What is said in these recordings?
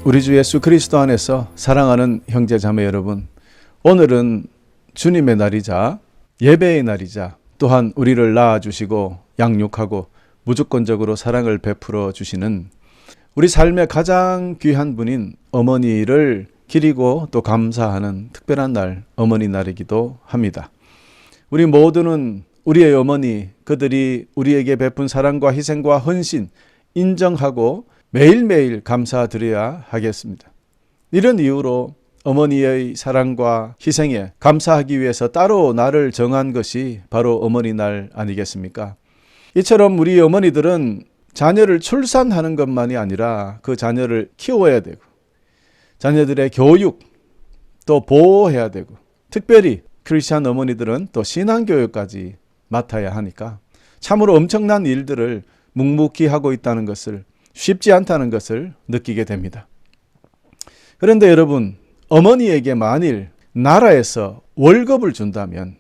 우리 주 예수 그리스도 안에서 사랑하는 형제 자매 여러분, 오늘은 주님의 날이자 예배의 날이자 또한 우리를 낳아주시고 양육하고 무조건적으로 사랑을 베풀어 주시는 우리 삶의 가장 귀한 분인 어머니를 기리고 또 감사하는 특별한 날, 어머니 날이기도 합니다. 우리 모두는 우리의 어머니, 그들이 우리에게 베푼 사랑과 희생과 헌신 인정하고 매일매일 감사드려야 하겠습니다. 이런 이유로 어머니의 사랑과 희생에 감사하기 위해서 따로 날을 정한 것이 바로 어머니날 아니겠습니까? 이처럼 우리 어머니들은 자녀를 출산하는 것만이 아니라 그 자녀를 키워야 되고 자녀들의 교육 또 보호해야 되고 특별히 크리스찬 어머니들은 또 신앙교육까지 맡아야 하니까 참으로 엄청난 일들을 묵묵히 하고 있다는 것을, 쉽지 않다는 것을 느끼게 됩니다. 그런데 여러분, 어머니에게 만일 나라에서 월급을 준다면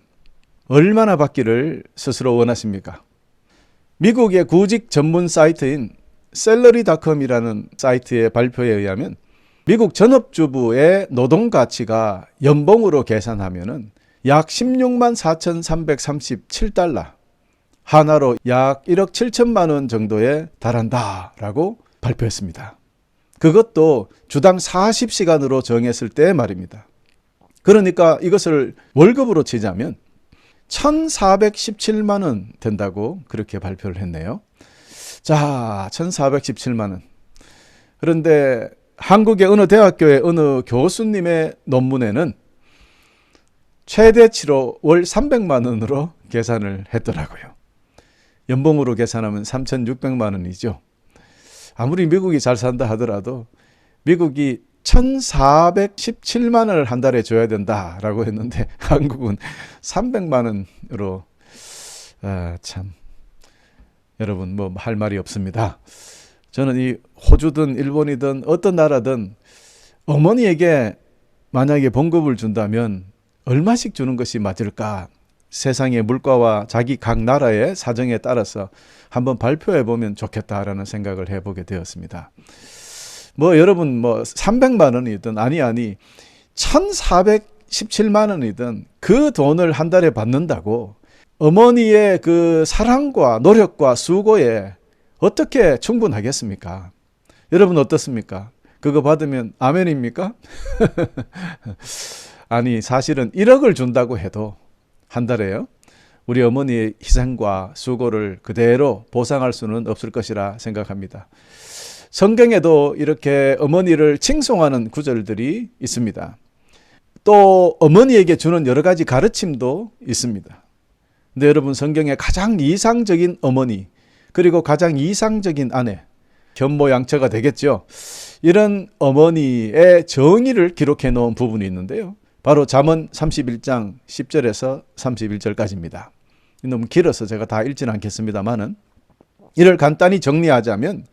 얼마나 받기를 스스로 원하십니까? 미국의 구직 전문 사이트인 셀러리닷컴이라는 사이트의 발표에 의하면 미국 전업주부의 노동 가치가 연봉으로 계산하면 약 16만 4,337달러, 하나로 약 1억 7천만 원 정도에 달한다라고 발표했습니다. 그것도 주당 40시간으로 정했을 때 말입니다. 그러니까 이것을 월급으로 치자면 1,417만 원 된다고 그렇게 발표를 했네요. 자, 1,417만 원. 그런데 한국의 어느 대학교의 어느 교수님의 논문에는 최대치로 월 300만 원으로 계산을 했더라고요. 연봉으로 계산하면 3,600만 원이죠. 아무리 미국이 잘 산다 하더라도 미국이 1,417만 원을 한 달에 줘야 된다라고 했는데 한국은 300만 원으로 참 여러분 뭐 할 말이 없습니다. 저는 이 호주든 일본이든 어떤 나라든 어머니에게 만약에 봉급을 준다면 얼마씩 주는 것이 맞을까? 세상의 물가와 자기 각 나라의 사정에 따라서 한번 발표해 보면 좋겠다라는 생각을 해보게 되었습니다. 뭐 여러분 뭐 300만 원이든 아니 1,417만 원이든 그 돈을 한 달에 받는다고 어머니의 그 사랑과 노력과 수고에 어떻게 충분하겠습니까? 여러분 어떻습니까? 그거 받으면 아멘입니까? 아니 사실은 1억을 준다고 해도 한 달에요. 우리 어머니의 희생과 수고를 그대로 보상할 수는 없을 것이라 생각합니다. 성경에도 이렇게 어머니를 칭송하는 구절들이 있습니다. 또 어머니에게 주는 여러 가지 가르침도 있습니다. 근데 여러분 성경의 가장 이상적인 어머니 그리고 가장 이상적인 아내, 견모양처가 되겠죠. 이런 어머니의 정의를 기록해 놓은 부분이 있는데요. 바로 잠언 31장 10절에서 31절까지입니다. 너무 길어서 제가 다 읽지는 않겠습니다만은 이를 간단히 정리하자면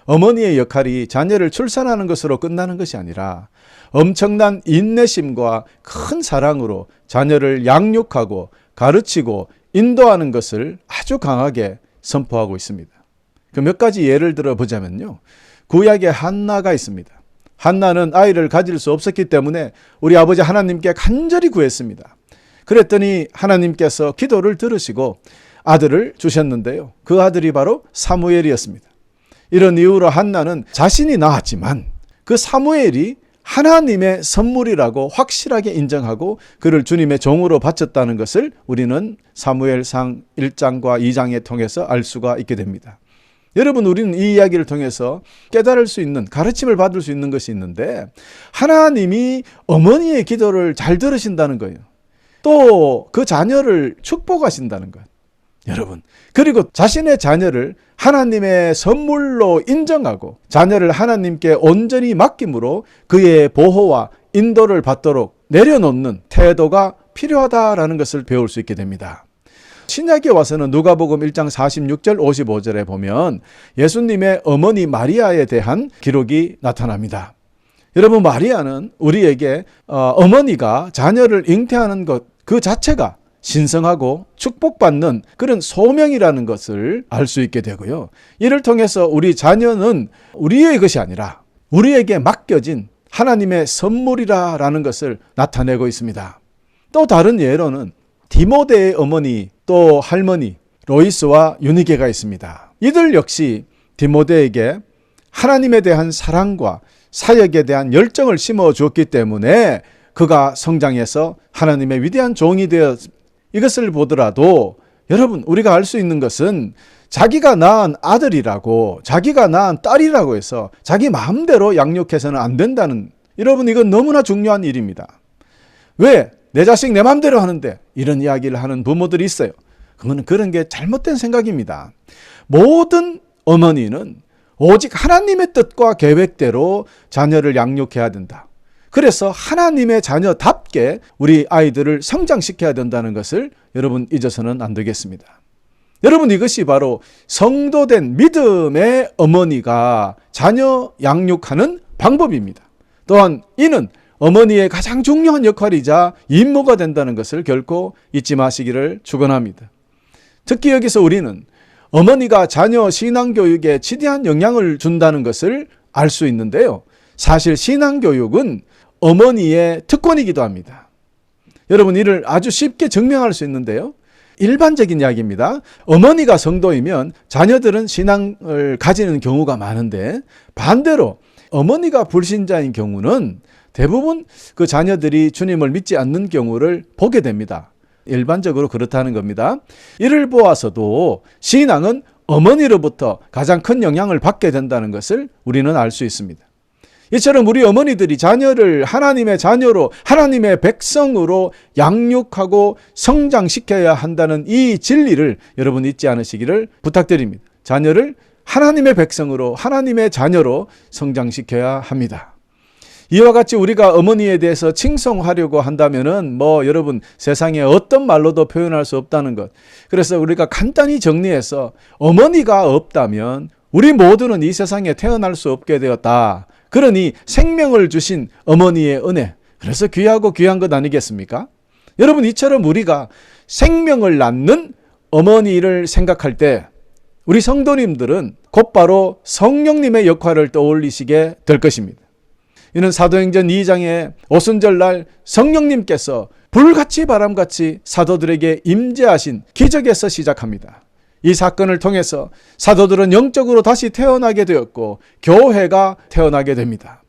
어머니의 역할이 자녀를 출산하는 것으로 끝나는 것이 아니라 엄청난 인내심과 큰 사랑으로 자녀를 양육하고 가르치고 인도하는 것을 아주 강하게 선포하고 있습니다. 그 몇 가지 예를 들어 보자면요. 구약에 한나가 있습니다. 한나는 아이를 가질 수 없었기 때문에 우리 아버지 하나님께 간절히 구했습니다. 그랬더니 하나님께서 기도를 들으시고 아들을 주셨는데요. 그 아들이 바로 사무엘이었습니다. 이런 이유로 한나는 자신이 낳았지만 그 사무엘이 하나님의 선물이라고 확실하게 인정하고 그를 주님의 종으로 바쳤다는 것을 우리는 사무엘상 1장과 2장에 통해서 알 수가 있게 됩니다. 여러분 우리는 이 이야기를 통해서 깨달을 수 있는 가르침을 받을 수 있는 것이 있는데 하나님이 어머니의 기도를 잘 들으신다는 거예요. 또 그 자녀를 축복하신다는 거예요. 여러분 그리고 자신의 자녀를 하나님의 선물로 인정하고 자녀를 하나님께 온전히 맡김으로 그의 보호와 인도를 받도록 내려놓는 태도가 필요하다라는 것을 배울 수 있게 됩니다. 신약에 와서는 누가복음 1장 46절 55절에 보면 예수님의 어머니 마리아에 대한 기록이 나타납니다. 여러분 마리아는 우리에게 어머니가 자녀를 잉태하는 것 그 자체가 신성하고 축복받는 그런 소명이라는 것을 알 수 있게 되고요. 이를 통해서 우리 자녀는 우리의 것이 아니라 우리에게 맡겨진 하나님의 선물이라는 것을 나타내고 있습니다. 또 다른 예로는 디모데의 어머니 또 할머니 로이스와 유니게가 있습니다. 이들 역시 디모데에게 하나님에 대한 사랑과 사역에 대한 열정을 심어 주었기 때문에 그가 성장해서 하나님의 위대한 종이 되어 이것을 보더라도 여러분 우리가 알 수 있는 것은 자기가 낳은 아들이라고 자기가 낳은 딸이라고 해서 자기 마음대로 양육해서는 안 된다는 여러분 이건 너무나 중요한 일입니다. 왜? 내 자식 내 마음대로 하는데 이런 이야기를 하는 부모들이 있어요. 그런 게 잘못된 생각입니다. 모든 어머니는 오직 하나님의 뜻과 계획대로 자녀를 양육해야 된다. 그래서 하나님의 자녀답게 우리 아이들을 성장시켜야 된다는 것을 여러분 잊어서는 안 되겠습니다. 여러분 이것이 바로 성도된 믿음의 어머니가 자녀 양육하는 방법입니다. 또한 이는 어머니의 가장 중요한 역할이자 임무가 된다는 것을 결코 잊지 마시기를 축원합니다. 특히 여기서 우리는 어머니가 자녀 신앙교육에 지대한 영향을 준다는 것을 알 수 있는데요. 사실 신앙교육은 어머니의 특권이기도 합니다. 여러분 이를 아주 쉽게 증명할 수 있는데요. 일반적인 이야기입니다. 어머니가 성도이면 자녀들은 신앙을 가지는 경우가 많은데 반대로 어머니가 불신자인 경우는 대부분 그 자녀들이 주님을 믿지 않는 경우를 보게 됩니다. 일반적으로 그렇다는 겁니다. 이를 보아서도 신앙은 어머니로부터 가장 큰 영향을 받게 된다는 것을 우리는 알 수 있습니다. 이처럼 우리 어머니들이 자녀를 하나님의 자녀로 하나님의 백성으로 양육하고 성장시켜야 한다는 이 진리를 여러분 잊지 않으시기를 부탁드립니다. 자녀를 하나님의 백성으로 하나님의 자녀로 성장시켜야 합니다. 이와 같이 우리가 어머니에 대해서 칭송하려고 한다면은 여러분 세상에 어떤 말로도 표현할 수 없다는 것. 그래서 우리가 간단히 정리해서 어머니가 없다면 우리 모두는 이 세상에 태어날 수 없게 되었다. 그러니 생명을 주신 어머니의 은혜. 그래서 귀하고 귀한 것 아니겠습니까? 여러분 이처럼 우리가 생명을 낳는 어머니를 생각할 때 우리 성도님들은 곧바로 성령님의 역할을 떠올리시게 될 것입니다. 이는 사도행전 2장에 오순절날 성령님께서 불같이 바람같이 사도들에게 임재하신 기적에서 시작합니다. 이 사건을 통해서 사도들은 영적으로 다시 태어나게 되었고 교회가 태어나게 됩니다.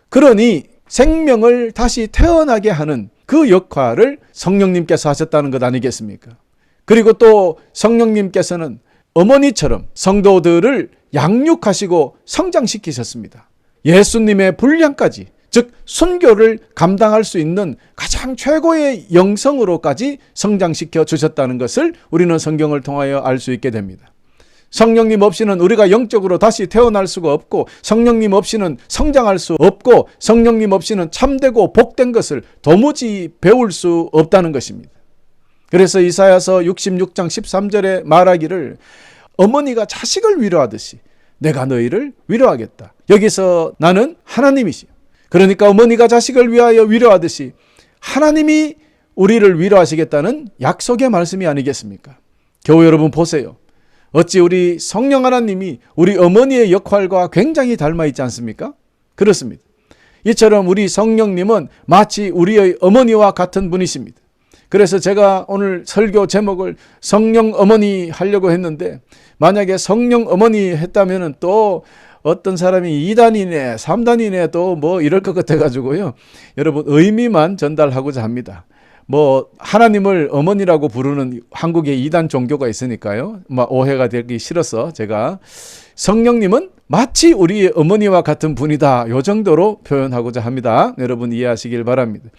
그러니 생명을 다시 태어나게 하는 그 역할을 성령님께서 하셨다는 것 아니겠습니까? 그리고 또 성령님께서는 어머니처럼 성도들을 양육하시고 성장시키셨습니다. 예수님의 분량까지, 즉 순교를 감당할 수 있는 가장 최고의 영성으로까지 성장시켜 주셨다는 것을 우리는 성경을 통하여 알 수 있게 됩니다. 성령님 없이는 우리가 영적으로 다시 태어날 수가 없고 성령님 없이는 성장할 수 없고 성령님 없이는 참되고 복된 것을 도무지 배울 수 없다는 것입니다. 그래서 이사야서 66장 13절에 말하기를 어머니가 자식을 위로하듯이 내가 너희를 위로하겠다. 여기서 나는 하나님이시요. 그러니까 어머니가 자식을 위하여 위로하듯이 하나님이 우리를 위로하시겠다는 약속의 말씀이 아니겠습니까? 교회 여러분 보세요. 어찌 우리 성령 하나님이 우리 어머니의 역할과 굉장히 닮아 있지 않습니까? 그렇습니다. 이처럼 우리 성령님은 마치 우리의 어머니와 같은 분이십니다. 그래서 제가 오늘 설교 제목을 성령 어머니 하려고 했는데 만약에 성령 어머니 했다면 또 어떤 사람이 2단이네 3단이네 또 이럴 것 같아가지고요. 여러분 의미만 전달하고자 합니다. 하나님을 어머니라고 부르는 한국에 2단 종교가 있으니까요. 오해가 되기 싫어서 제가 성령님은 마치 우리의 어머니와 같은 분이다. 이 정도로 표현하고자 합니다. 여러분 이해하시길 바랍니다.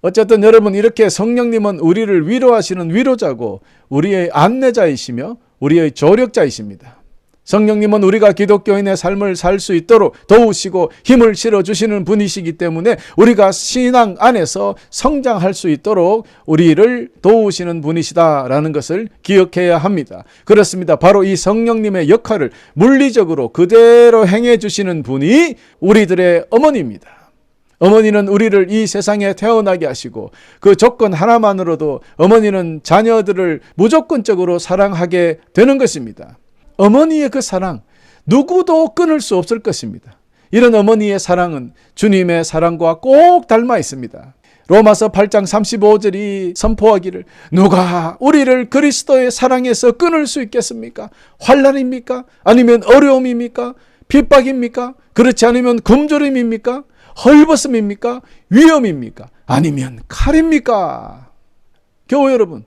어쨌든 여러분 이렇게 성령님은 우리를 위로하시는 위로자고 우리의 안내자이시며 우리의 조력자이십니다. 성령님은 우리가 기독교인의 삶을 살 수 있도록 도우시고 힘을 실어주시는 분이시기 때문에 우리가 신앙 안에서 성장할 수 있도록 우리를 도우시는 분이시다라는 것을 기억해야 합니다. 그렇습니다. 바로 이 성령님의 역할을 물리적으로 그대로 행해 주시는 분이 우리들의 어머니입니다. 어머니는 우리를 이 세상에 태어나게 하시고 그 조건 하나만으로도 어머니는 자녀들을 무조건적으로 사랑하게 되는 것입니다. 어머니의 그 사랑 누구도 끊을 수 없을 것입니다. 이런 어머니의 사랑은 주님의 사랑과 꼭 닮아 있습니다. 로마서 8장 35절이 선포하기를 누가 우리를 그리스도의 사랑에서 끊을 수 있겠습니까? 환난입니까? 아니면 어려움입니까? 핍박입니까? 그렇지 않으면 굶주림입니까? 헐벗음입니까? 위험입니까? 아니면 칼입니까? 교우 여러분,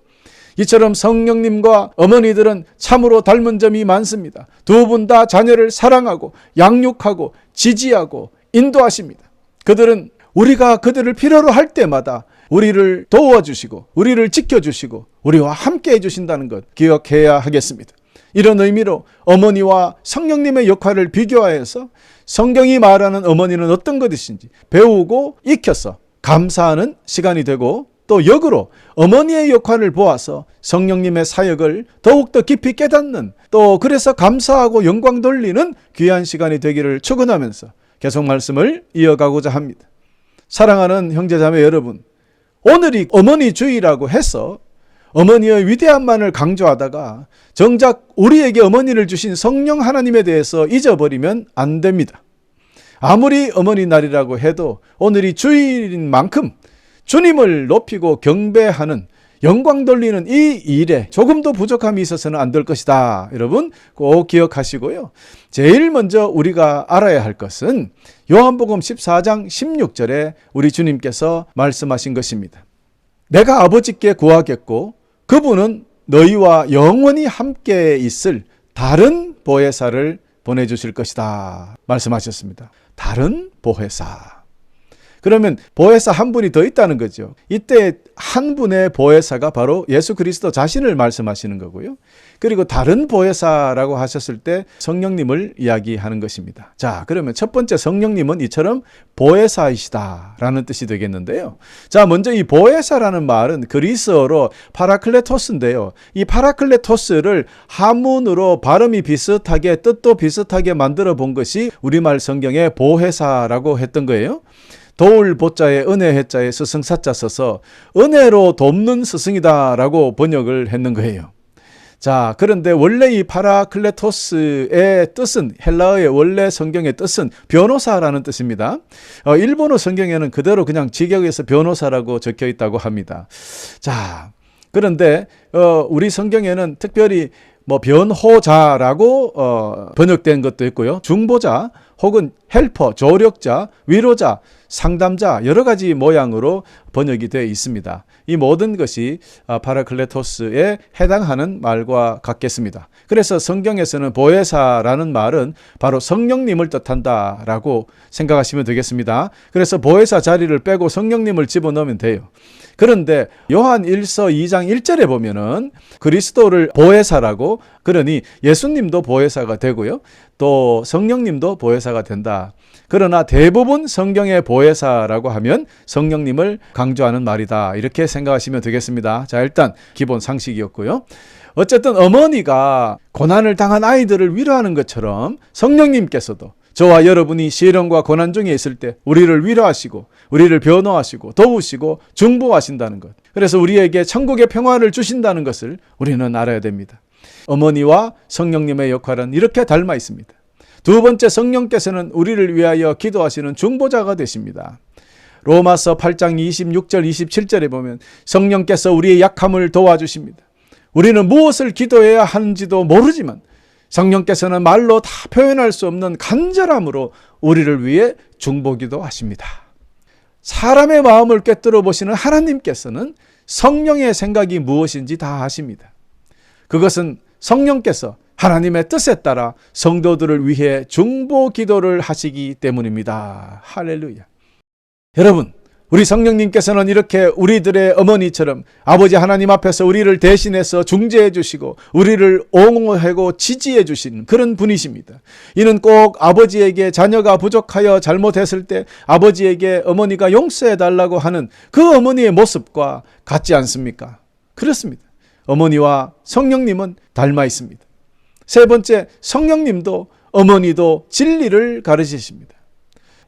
이처럼 성령님과 어머니들은 참으로 닮은 점이 많습니다. 두 분 다 자녀를 사랑하고 양육하고 지지하고 인도하십니다. 그들은 우리가 그들을 필요로 할 때마다 우리를 도와주시고 우리를 지켜주시고 우리와 함께 해주신다는 것 기억해야 하겠습니다. 이런 의미로 어머니와 성령님의 역할을 비교하여서 성경이 말하는 어머니는 어떤 것이신지 배우고 익혀서 감사하는 시간이 되고, 또 역으로 어머니의 역할을 보아서 성령님의 사역을 더욱더 깊이 깨닫는, 또 그래서 감사하고 영광 돌리는 귀한 시간이 되기를 축원하면서 계속 말씀을 이어가고자 합니다. 사랑하는 형제자매 여러분, 오늘이 어머니 주의라고 해서 어머니의 위대함만을 강조하다가 정작 우리에게 어머니를 주신 성령 하나님에 대해서 잊어버리면 안 됩니다. 아무리 어머니 날이라고 해도 오늘이 주일인 만큼 주님을 높이고 경배하는, 영광 돌리는 이 일에 조금도 부족함이 있어서는 안 될 것이다. 여러분 꼭 기억하시고요. 제일 먼저 우리가 알아야 할 것은 요한복음 14장 16절에 우리 주님께서 말씀하신 것입니다. 내가 아버지께 구하겠고 그분은 너희와 영원히 함께 있을 다른 보혜사를 보내주실 것이다 말씀하셨습니다. 다른 보혜사. 그러면 보혜사 한 분이 더 있다는 거죠. 이때 한 분의 보혜사가 바로 예수 그리스도 자신을 말씀하시는 거고요. 그리고 다른 보혜사라고 하셨을 때 성령님을 이야기하는 것입니다. 자, 그러면 첫 번째 성령님은 이처럼 보혜사이시다라는 뜻이 되겠는데요. 자, 먼저 이 보혜사라는 말은 그리스어로 파라클레토스인데요. 이 파라클레토스를 한문으로 발음이 비슷하게 뜻도 비슷하게 만들어 본 것이 우리말 성경의 보혜사라고 했던 거예요. 도울 보자에 은혜 해자에 스승사자 써서 은혜로 돕는 스승이다라고 번역을 했는 거예요. 자, 그런데 원래 이 파라클레토스의 뜻은, 헬라어의 원래 성경의 뜻은 변호사라는 뜻입니다. 일본어 성경에는 그대로 그냥 직역해서 변호사라고 적혀 있다고 합니다. 자, 그런데 우리 성경에는 특별히 변호자라고 번역된 것도 있고요. 중보자 혹은 헬퍼, 조력자, 위로자, 상담자, 여러 가지 모양으로 번역이 되어 있습니다. 이 모든 것이 파라클레토스에 해당하는 말과 같겠습니다. 그래서 성경에서는 보혜사라는 말은 바로 성령님을 뜻한다라고 생각하시면 되겠습니다. 그래서 보혜사 자리를 빼고 성령님을 집어넣으면 돼요. 그런데 요한 1서 2장 1절에 보면은 그리스도를 보혜사라고, 그러니 예수님도 보혜사가 되고요. 또 성령님도 보혜사가 된다. 그러나 대부분 성경의 보혜사라고 하면 성령님을 강조하는 말이다. 이렇게 생각하시면 되겠습니다. 자, 일단 기본 상식이었고요. 어쨌든 어머니가 고난을 당한 아이들을 위로하는 것처럼 성령님께서도 저와 여러분이 시련과 고난 중에 있을 때 우리를 위로하시고 우리를 변호하시고 도우시고 중보하신다는 것. 그래서 우리에게 천국의 평화를 주신다는 것을 우리는 알아야 됩니다. 어머니와 성령님의 역할은 이렇게 닮아 있습니다. 두 번째, 성령께서는 우리를 위하여 기도하시는 중보자가 되십니다. 로마서 8장 26절 27절에 보면 성령께서 우리의 약함을 도와주십니다. 우리는 무엇을 기도해야 하는지도 모르지만 성령께서는 말로 다 표현할 수 없는 간절함으로 우리를 위해 중보기도 하십니다. 사람의 마음을 꿰뚫어 보시는 하나님께서는 성령의 생각이 무엇인지 다 아십니다. 그것은 성령께서 하나님의 뜻에 따라 성도들을 위해 중보 기도를 하시기 때문입니다. 할렐루야. 여러분, 우리 성령님께서는 이렇게 우리들의 어머니처럼 아버지 하나님 앞에서 우리를 대신해서 중재해 주시고 우리를 옹호하고 지지해 주시는 그런 분이십니다. 이는 꼭 아버지에게 자녀가 부족하여 잘못했을 때 아버지에게 어머니가 용서해 달라고 하는 그 어머니의 모습과 같지 않습니까? 그렇습니다. 어머니와 성령님은 닮아 있습니다. 세 번째, 성령님도 어머니도 진리를 가르치십니다.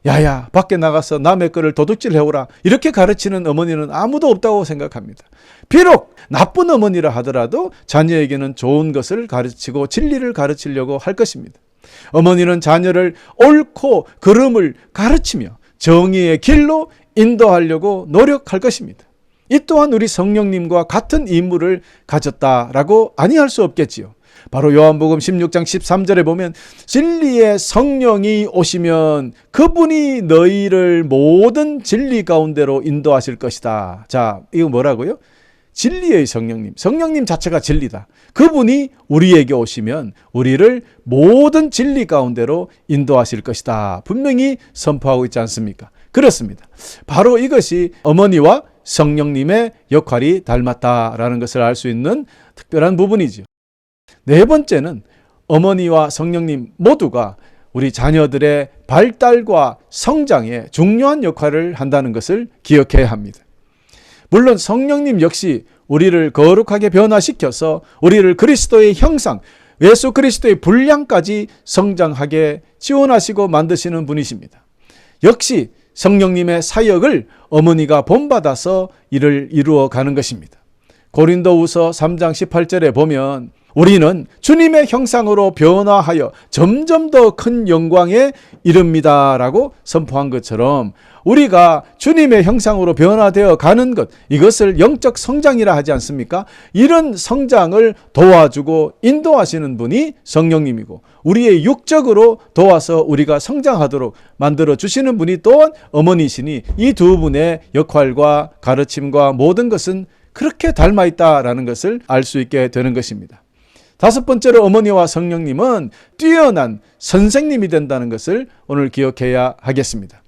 야야, 밖에 나가서 남의 거를 도둑질 해오라, 이렇게 가르치는 어머니는 아무도 없다고 생각합니다. 비록 나쁜 어머니라 하더라도 자녀에게는 좋은 것을 가르치고 진리를 가르치려고 할 것입니다. 어머니는 자녀를 옳고 그름을 가르치며 정의의 길로 인도하려고 노력할 것입니다. 이 또한 우리 성령님과 같은 임무를 가졌다라고 아니할 수 없겠지요. 바로 요한복음 16장 13절에 보면 진리의 성령이 오시면 그분이 너희를 모든 진리 가운데로 인도하실 것이다. 자, 이거 뭐라고요? 진리의 성령님. 성령님 자체가 진리다. 그분이 우리에게 오시면 우리를 모든 진리 가운데로 인도하실 것이다. 분명히 선포하고 있지 않습니까? 그렇습니다. 바로 이것이 어머니와 성령님의 역할이 닮았다라는 것을 알 수 있는 특별한 부분이죠. 네 번째는 어머니와 성령님 모두가 우리 자녀들의 발달과 성장에 중요한 역할을 한다는 것을 기억해야 합니다. 물론 성령님 역시 우리를 거룩하게 변화시켜서 우리를 그리스도의 형상, 예수 그리스도의 분량까지 성장하게 지원하시고 만드시는 분이십니다. 역시 성령님의 사역을 어머니가 본받아서 이를 이루어 가는 것입니다. 고린도후서 3장 18절에 보면 우리는 주님의 형상으로 변화하여 점점 더 큰 영광에 이릅니다 라고 선포한 것처럼 우리가 주님의 형상으로 변화되어 가는 것, 이것을 영적 성장이라 하지 않습니까? 이런 성장을 도와주고 인도하시는 분이 성령님이고 우리의 육적으로 도와서 우리가 성장하도록 만들어 주시는 분이 또한 어머니시니 이 두 분의 역할과 가르침과 모든 것은 그렇게 닮아 있다라는 것을 알 수 있게 되는 것입니다. 다섯 번째로 어머니와 성령님은 뛰어난 선생님이 된다는 것을 오늘 기억해야 하겠습니다.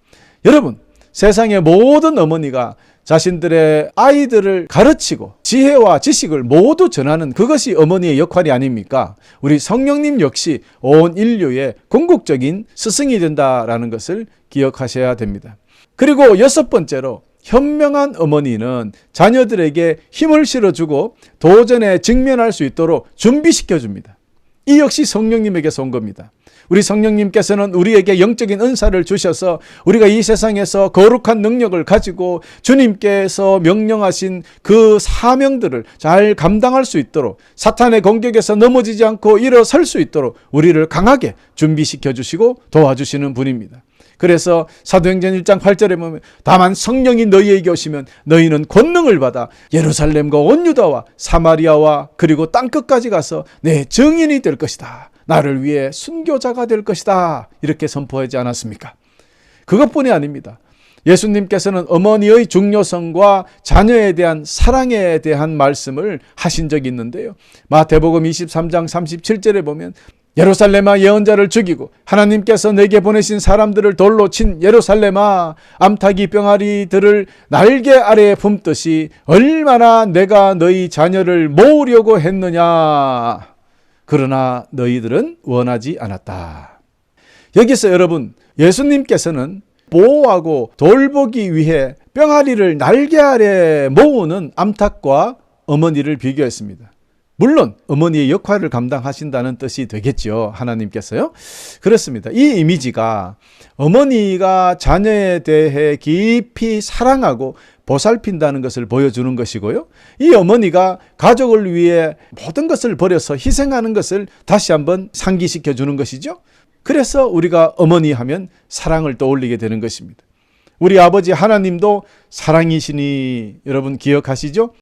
여러분, 세상의 모든 어머니가 자신들의 아이들을 가르치고 지혜와 지식을 모두 전하는 그것이 어머니의 역할이 아닙니까? 우리 성령님 역시 온 인류의 궁극적인 스승이 된다라는 것을 기억하셔야 됩니다. 그리고 여섯 번째로 현명한 어머니는 자녀들에게 힘을 실어주고 도전에 직면할 수 있도록 준비시켜줍니다. 이 역시 성령님에게서 온 겁니다. 우리 성령님께서는 우리에게 영적인 은사를 주셔서 우리가 이 세상에서 거룩한 능력을 가지고 주님께서 명령하신 그 사명들을 잘 감당할 수 있도록 사탄의 공격에서 넘어지지 않고 일어설 수 있도록 우리를 강하게 준비시켜 주시고 도와주시는 분입니다. 그래서 사도행전 1장 8절에 보면 다만 성령이 너희에게 오시면 너희는 권능을 받아 예루살렘과 온 유다와 사마리아와 그리고 땅끝까지 가서 내 증인이 될 것이다. 나를 위해 순교자가 될 것이다. 이렇게 선포하지 않았습니까? 그것뿐이 아닙니다. 예수님께서는 어머니의 중요성과 자녀에 대한 사랑에 대한 말씀을 하신 적이 있는데요. 마태복음 23장 37절에 보면 예루살렘아 예언자를 죽이고 하나님께서 내게 보내신 사람들을 돌로 친 예루살렘아 암탉이 병아리들을 날개 아래에 품듯이 얼마나 내가 너희 자녀를 모으려고 했느냐. 그러나 너희들은 원하지 않았다. 여기서 여러분, 예수님께서는 보호하고 돌보기 위해 병아리를 날개 아래 모으는 암탉과 어머니를 비교했습니다. 물론 어머니의 역할을 감당하신다는 뜻이 되겠죠. 하나님께서요. 그렇습니다. 이 이미지가 어머니가 자녀에 대해 깊이 사랑하고 보살핀다는 것을 보여주는 것이고요. 이 어머니가 가족을 위해 모든 것을 버려서 희생하는 것을 다시 한번 상기시켜 주는 것이죠. 그래서 우리가 어머니 하면 사랑을 떠올리게 되는 것입니다. 우리 아버지 하나님도 사랑이시니 여러분 기억하시죠?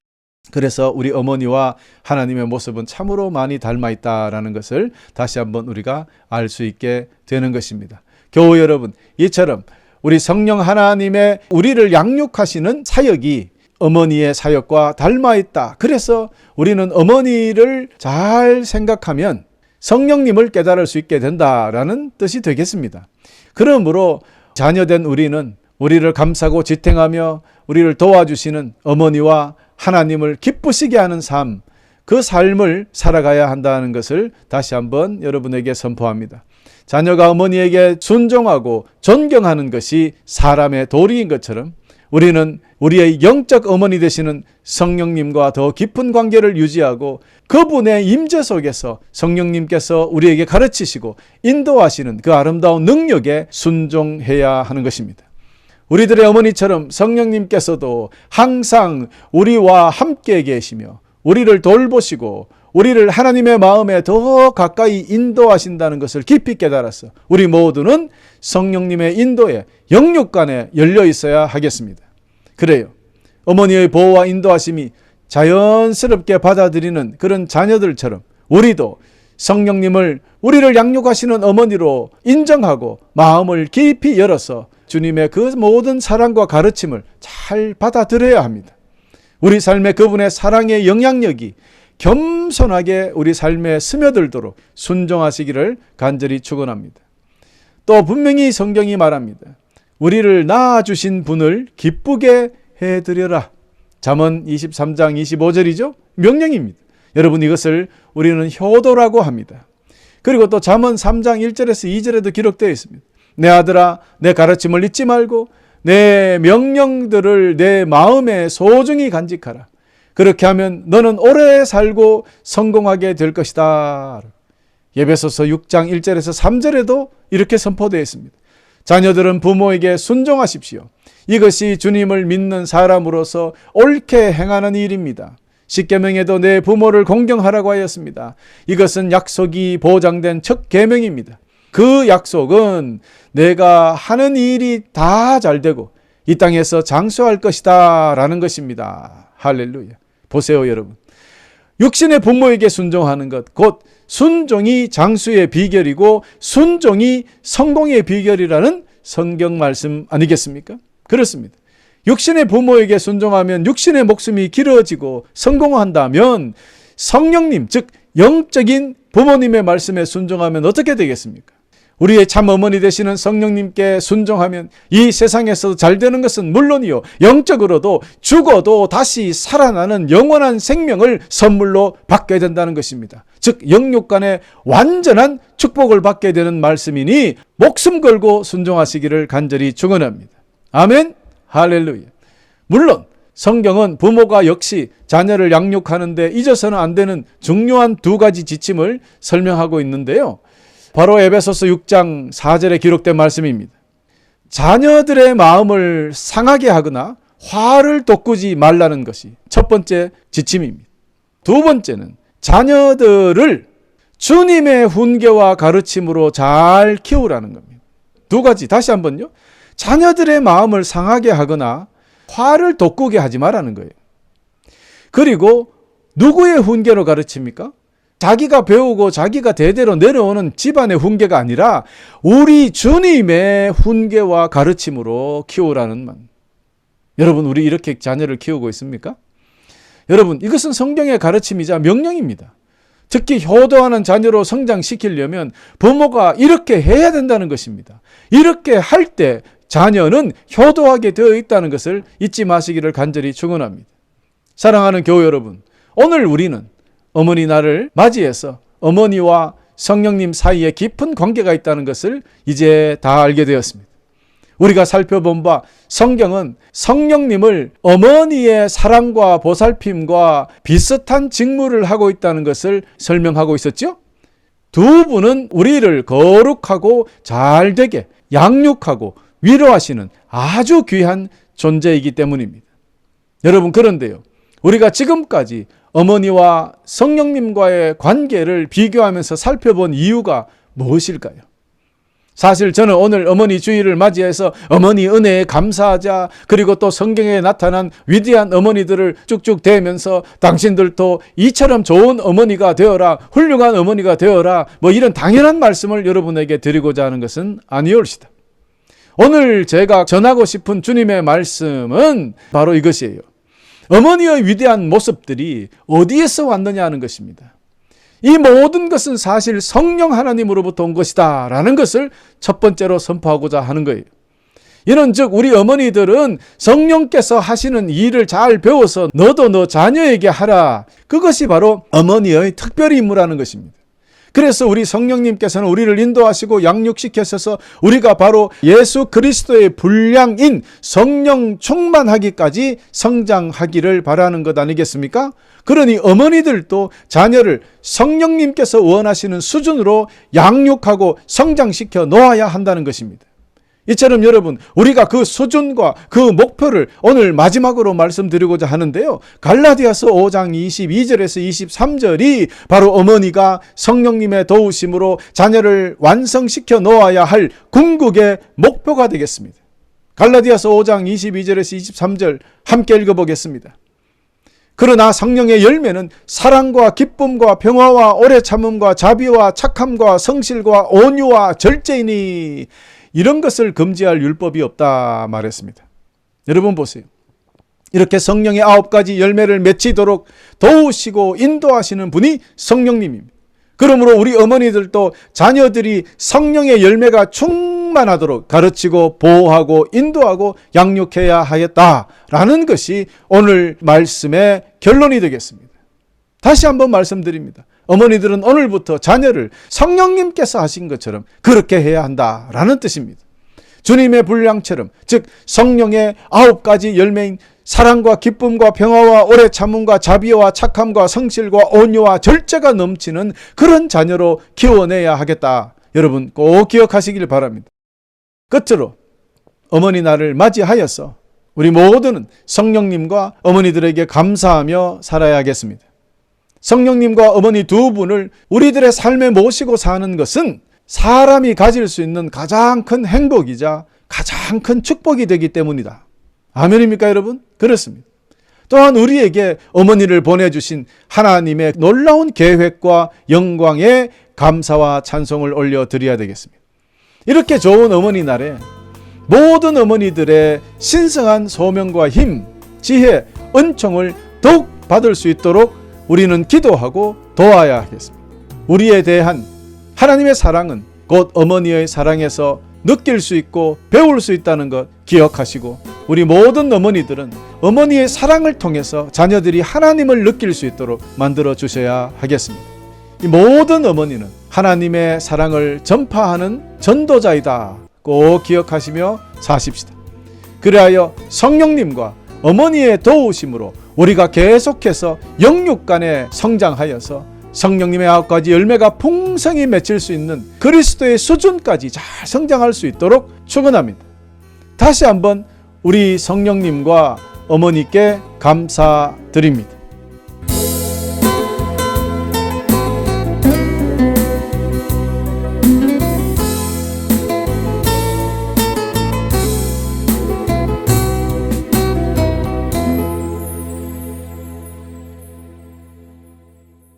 그래서 우리 어머니와 하나님의 모습은 참으로 많이 닮아 있다라는 것을 다시 한번 우리가 알 수 있게 되는 것입니다. 교우 여러분, 이처럼 우리 성령 하나님의 우리를 양육하시는 사역이 어머니의 사역과 닮아 있다. 그래서 우리는 어머니를 잘 생각하면 성령님을 깨달을 수 있게 된다라는 뜻이 되겠습니다. 그러므로 자녀된 우리는 우리를 감싸고 지탱하며 우리를 도와주시는 어머니와 하나님을 기쁘시게 하는 삶, 그 삶을 살아가야 한다는 것을 다시 한번 여러분에게 선포합니다. 자녀가 어머니에게 순종하고 존경하는 것이 사람의 도리인 것처럼 우리는 우리의 영적 어머니 되시는 성령님과 더 깊은 관계를 유지하고 그분의 임재 속에서 성령님께서 우리에게 가르치시고 인도하시는 그 아름다운 능력에 순종해야 하는 것입니다. 우리들의 어머니처럼 성령님께서도 항상 우리와 함께 계시며 우리를 돌보시고 우리를 하나님의 마음에 더 가까이 인도하신다는 것을 깊이 깨달아서 우리 모두는 성령님의 인도에 영육간에 열려 있어야 하겠습니다. 그래요. 어머니의 보호와 인도하심이 자연스럽게 받아들이는 그런 자녀들처럼 우리도 성령님을 우리를 양육하시는 어머니로 인정하고 마음을 깊이 열어서 주님의 그 모든 사랑과 가르침을 잘 받아들여야 합니다. 우리 삶에 그분의 사랑의 영향력이 겸손하게 우리 삶에 스며들도록 순종하시기를 간절히 축원합니다. 또 분명히 성경이 말합니다. 우리를 낳아주신 분을 기쁘게 해드려라. 잠언 23장 25절이죠. 명령입니다. 여러분, 이것을 우리는 효도라고 합니다. 그리고 또 잠언 3장 1절에서 2절에도 기록되어 있습니다. 내 아들아, 내 가르침을 잊지 말고 내 명령들을 내 마음에 소중히 간직하라. 그렇게 하면 너는 오래 살고 성공하게 될 것이다. 에베소서 6장 1절에서 3절에도 이렇게 선포되어 있습니다. 자녀들은 부모에게 순종하십시오. 이것이 주님을 믿는 사람으로서 옳게 행하는 일입니다. 십계명에도 내 부모를 공경하라고 하였습니다. 이것은 약속이 보장된 첫 계명입니다. 그 약속은 내가 하는 일이 다 잘되고 이 땅에서 장수할 것이다 라는 것입니다. 할렐루야. 보세요, 여러분. 육신의 부모에게 순종하는 것, 곧 순종이 장수의 비결이고 순종이 성공의 비결이라는 성경 말씀 아니겠습니까? 그렇습니다. 육신의 부모에게 순종하면 육신의 목숨이 길어지고 성공한다면 성령님, 즉 영적인 부모님의 말씀에 순종하면 어떻게 되겠습니까? 우리의 참 어머니 되시는 성령님께 순종하면 이 세상에서 잘 되는 것은 물론이요, 영적으로도 죽어도 다시 살아나는 영원한 생명을 선물로 받게 된다는 것입니다. 즉 영육간의 완전한 축복을 받게 되는 말씀이니 목숨 걸고 순종하시기를 간절히 축원합니다. 아멘. 할렐루야. 물론 성경은 부모가 역시 자녀를 양육하는데 잊어서는 안 되는 중요한 두 가지 지침을 설명하고 있는데요. 바로 에베소서 6장 4절에 기록된 말씀입니다. 자녀들의 마음을 상하게 하거나 화를 돋구지 말라는 것이 첫 번째 지침입니다. 두 번째는 자녀들을 주님의 훈계와 가르침으로 잘 키우라는 겁니다. 두 가지 다시 한번요. 자녀들의 마음을 상하게 하거나 화를 돋구게 하지 말라는 거예요. 그리고 누구의 훈계로 가르칩니까? 자기가 배우고 자기가 대대로 내려오는 집안의 훈계가 아니라 우리 주님의 훈계와 가르침으로 키우라는 말. 여러분, 우리 이렇게 자녀를 키우고 있습니까? 여러분, 이것은 성경의 가르침이자 명령입니다. 특히 효도하는 자녀로 성장시키려면 부모가 이렇게 해야 된다는 것입니다. 이렇게 할 때 자녀는 효도하게 되어 있다는 것을 잊지 마시기를 간절히 축원합니다. 사랑하는 교회 여러분, 오늘 우리는 어머니 날을 맞이해서 어머니와 성령님 사이에 깊은 관계가 있다는 것을 이제 다 알게 되었습니다. 우리가 살펴본 바 성경은 성령님을 어머니의 사랑과 보살핌과 비슷한 직무를 하고 있다는 것을 설명하고 있었죠. 두 분은 우리를 거룩하고 잘되게 양육하고 위로하시는 아주 귀한 존재이기 때문입니다. 여러분, 그런데요, 우리가 지금까지 어머니와 성령님과의 관계를 비교하면서 살펴본 이유가 무엇일까요? 사실 저는 오늘 어머니 주일을 맞이해서 어머니 은혜에 감사하자, 그리고 또 성경에 나타난 위대한 어머니들을 쭉쭉 대면서 당신들도 이처럼 좋은 어머니가 되어라, 훌륭한 어머니가 되어라, 뭐 이런 당연한 말씀을 여러분에게 드리고자 하는 것은 아니올시다. 오늘 제가 전하고 싶은 주님의 말씀은 바로 이것이에요. 어머니의 위대한 모습들이 어디에서 왔느냐 하는 것입니다. 이 모든 것은 사실 성령 하나님으로부터 온 것이다 라는 것을 첫 번째로 선포하고자 하는 거예요. 이는 즉 우리 어머니들은 성령께서 하시는 일을 잘 배워서 너도 너 자녀에게 하라. 그것이 바로 어머니의 특별 임무라는 것입니다. 그래서 우리 성령님께서는 우리를 인도하시고 양육시켜서 우리가 바로 예수 그리스도의 분량인 성령 충만하기까지 성장하기를 바라는 것 아니겠습니까? 그러니 어머니들도 자녀를 성령님께서 원하시는 수준으로 양육하고 성장시켜 놓아야 한다는 것입니다. 이처럼 여러분, 우리가 그 수준과 그 목표를 오늘 마지막으로 말씀드리고자 하는데요. 갈라디아서 5장 22절에서 23절이 바로 어머니가 성령님의 도우심으로 자녀를 완성시켜 놓아야 할 궁극의 목표가 되겠습니다. 갈라디아서 5장 22절에서 23절 함께 읽어보겠습니다. 그러나 성령의 열매는 사랑과 기쁨과 평화와 오래 참음과 자비와 착함과 성실과 온유와 절제이니 이런 것을 금지할 율법이 없다 말했습니다. 여러분 보세요. 이렇게 성령의 9가지 열매를 맺히도록 도우시고 인도하시는 분이 성령님입니다. 그러므로 우리 어머니들도 자녀들이 성령의 열매가 충만하도록 가르치고 보호하고 인도하고 양육해야 하겠다라는 것이 오늘 말씀의 결론이 되겠습니다. 다시 한번 말씀드립니다. 어머니들은 오늘부터 자녀를 성령님께서 하신 것처럼 그렇게 해야 한다라는 뜻입니다. 주님의 분량처럼, 즉 성령의 9가지 열매인 사랑과 기쁨과 평화와 오래 참음과 자비와 착함과 성실과 온유와 절제가 넘치는 그런 자녀로 키워내야 하겠다. 여러분 꼭 기억하시길 바랍니다. 끝으로 어머니 날을 맞이하여서 우리 모두는 성령님과 어머니들에게 감사하며 살아야겠습니다. 성령님과 어머니 두 분을 우리들의 삶에 모시고 사는 것은 사람이 가질 수 있는 가장 큰 행복이자 가장 큰 축복이 되기 때문이다. 아멘입니까 여러분? 그렇습니다. 또한 우리에게 어머니를 보내주신 하나님의 놀라운 계획과 영광에 감사와 찬송을 올려드려야 되겠습니다. 이렇게 좋은 어머니 날에 모든 어머니들의 신성한 소명과 힘, 지혜, 은총을 더욱 받을 수 있도록 우리는 기도하고 도와야 하겠습니다. 우리에 대한 하나님의 사랑은 곧 어머니의 사랑에서 느낄 수 있고 배울 수 있다는 것 기억하시고 우리 모든 어머니들은 어머니의 사랑을 통해서 자녀들이 하나님을 느낄 수 있도록 만들어 주셔야 하겠습니다. 이 모든 어머니는 하나님의 사랑을 전파하는 전도자이다. 꼭 기억하시며 사십시다. 그리하여 성령님과 어머니의 도우심으로 우리가 계속해서 영육간에 성장하여서 성령님의 9가지 열매가 풍성히 맺힐 수 있는 그리스도의 수준까지 잘 성장할 수 있도록 축원합니다. 다시 한번 우리 성령님과 어머니께 감사드립니다.